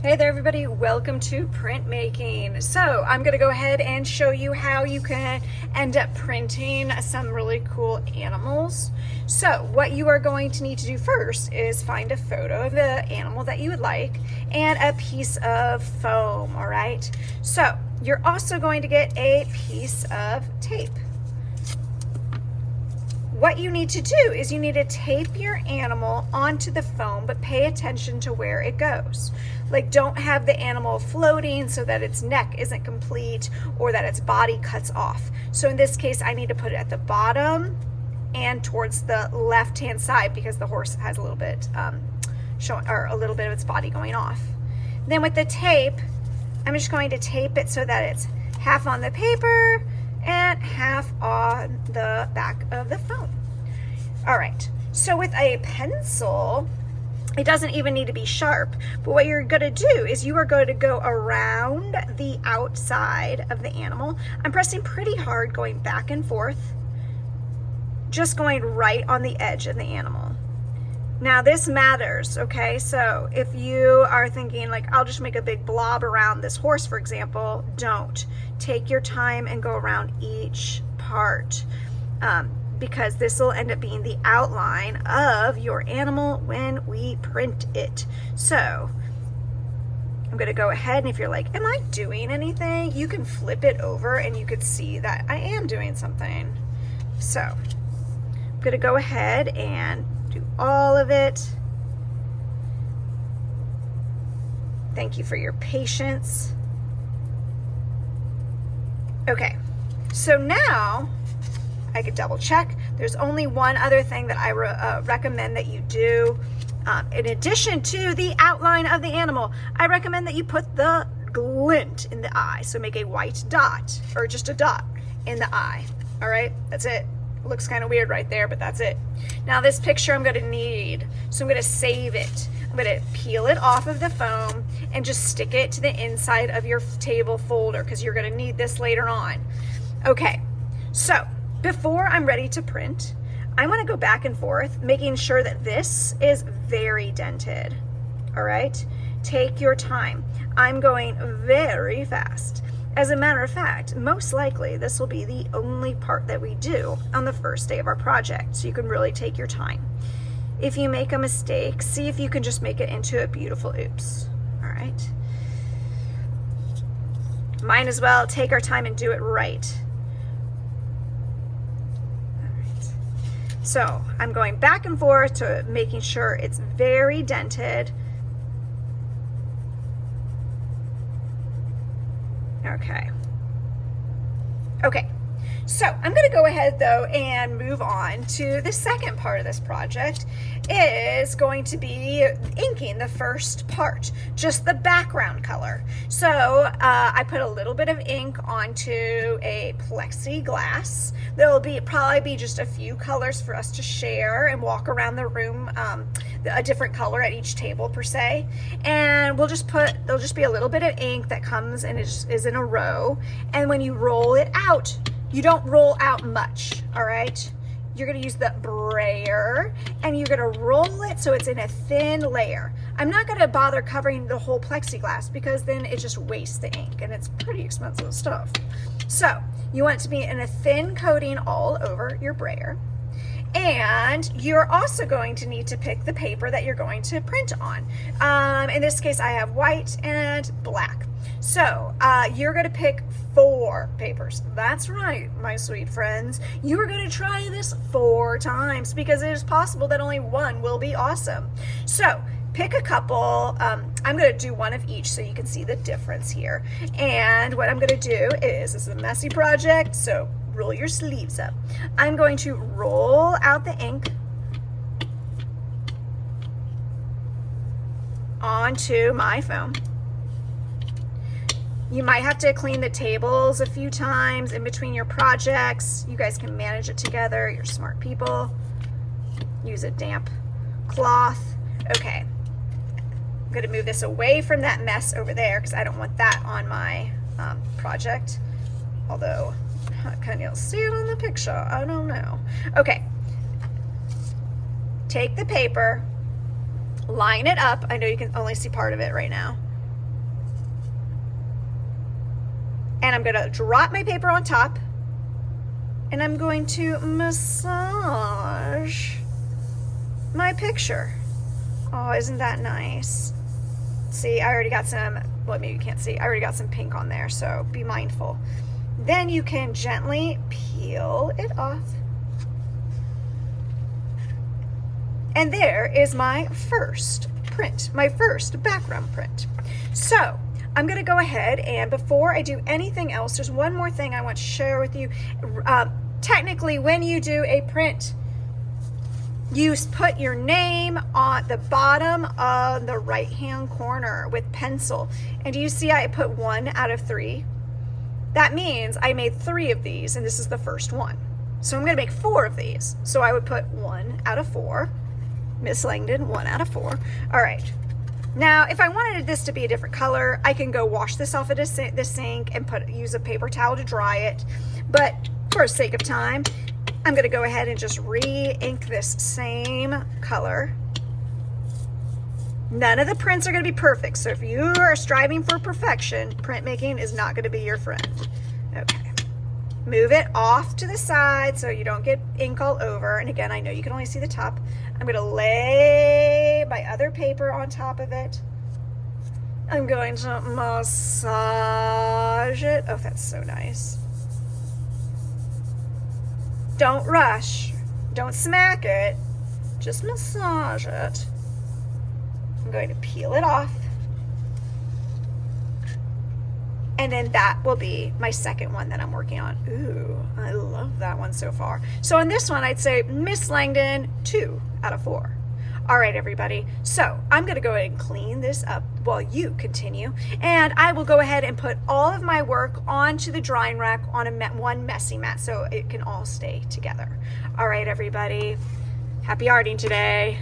Hey there everybody, welcome to Printmaking. So I'm going to go ahead and show you how you can end up printing some really cool animals. So what you are going to need to do first is find a photo of the animal that you would like and a piece of foam, all right? So you're also going to get a piece of tape. What you need to do is you need to tape your animal onto the foam, but pay attention to where it goes. Like, don't have the animal floating so that its neck isn't complete or that its body cuts off. So in this case, I need to put it at the bottom and towards the left-hand side because the horse has a little bit showing, or a little bit of its body going off. Then with the tape, I'm just going to tape it so that it's half on the paper and half on the back of the foam. All right, so with a pencil, it doesn't even need to be sharp, but what you're gonna do is you are going to go around the outside of the animal. I'm pressing pretty hard, going back and forth, just going right on the edge of the animal. Now this matters, okay? So if you are thinking like, I'll just make a big blob around this horse, for example, don't. Take your time and go around each part because this will end up being the outline of your animal when we print it. So I'm gonna go ahead, and if you're like, am I doing anything? You can flip it over and you could see that I am doing something. So I'm gonna go ahead and do all of it. Thank you for your patience. Okay, so now I could double check. There's only one other thing that I recommend that you do. In addition to the outline of the animal, I recommend that you put the glint in the eye. So make a white dot, or just a dot in the eye. All right, that's it. Looks kind of weird right there, but that's it. Now this picture I'm gonna need, so I'm gonna save it. I'm gonna peel it off of the foam and just stick it to the inside of your table folder because you're gonna need this later on. Okay, so before I'm ready to print, I wanna go back and forth, making sure that this is very dented, all right? Take your time. I'm going very fast. As a matter of fact, most likely this will be the only part that we do on the first day of our project, so you can really take your time. If you make a mistake, see if you can just make it into a beautiful oops, all right? Might as well take our time and do it right. All right. So I'm going back and forth to making sure it's very dented. Okay, so I'm gonna go ahead though and move on to the second part of this project. Is going to be inking the first part, just the background color. So I put a little bit of ink onto a plexiglass. There'll probably be just a few colors for us to share and walk around the room, a different color at each table per se. And there'll just be a little bit of ink that comes and is in a row. And when you roll it out, you don't roll out much, all right? You're gonna use the brayer and you're gonna roll it so it's in a thin layer. I'm not gonna bother covering the whole plexiglass because then it just wastes the ink and it's pretty expensive stuff. So you want it to be in a thin coating all over your brayer. And you're also going to need to pick the paper that you're going to print on. In this case, I have white and black. So you're gonna pick 4 papers. That's right, my sweet friends. You are gonna try this 4 times because it is possible that only one will be awesome. So pick a couple. I'm gonna do one of each so you can see the difference here. And what I'm gonna do is, this is a messy project, so roll your sleeves up. I'm going to roll out the ink onto my foam. You might have to clean the tables a few times in between your projects. You guys can manage it together. You're smart people. Use a damp cloth. Okay. I'm gonna move this away from that mess over there because I don't want that on my project. Although, can you see it on the picture? I don't know. Okay. Take the paper, line it up. I know you can only see part of it right now. And I'm gonna drop my paper on top, and I'm going to massage my picture. Oh, isn't that nice? See, I already got some, well, maybe you can't see, I already got some pink on there, so be mindful. Then you can gently peel it off. And there is my first print, my first background print. So I'm gonna go ahead, and before I do anything else, there's one more thing I want to share with you. Technically, when you do a print, you put your name on the bottom of the right-hand corner with pencil. And do you see I put 1 out of 3? That means I made 3 of these, and this is the first one. So I'm gonna make 4 of these. So I would put 1 out of 4. Miss Langdon, 1 out of 4. All right. Now, if I wanted this to be a different color, I can go wash this off of the sink and use a paper towel to dry it. But for the sake of time, I'm going to go ahead and just re-ink this same color. None of the prints are going to be perfect, so if you are striving for perfection, printmaking is not going to be your friend. Okay. Move it off to the side so you don't get ink all over. And again, I know you can only see the top. I'm going to lay my other paper on top of it. I'm going to massage it. Oh, that's so nice. Don't rush. Don't smack it. Just massage it. I'm going to peel it off. And then that will be my second one that I'm working on. Ooh, I love that one so far. So on this one, I'd say Miss Langdon, 2 out of 4. All right, everybody. So I'm going to go ahead and clean this up while you continue. And I will go ahead and put all of my work onto the drying rack on one messy mat so it can all stay together. All right, everybody. Happy arting today.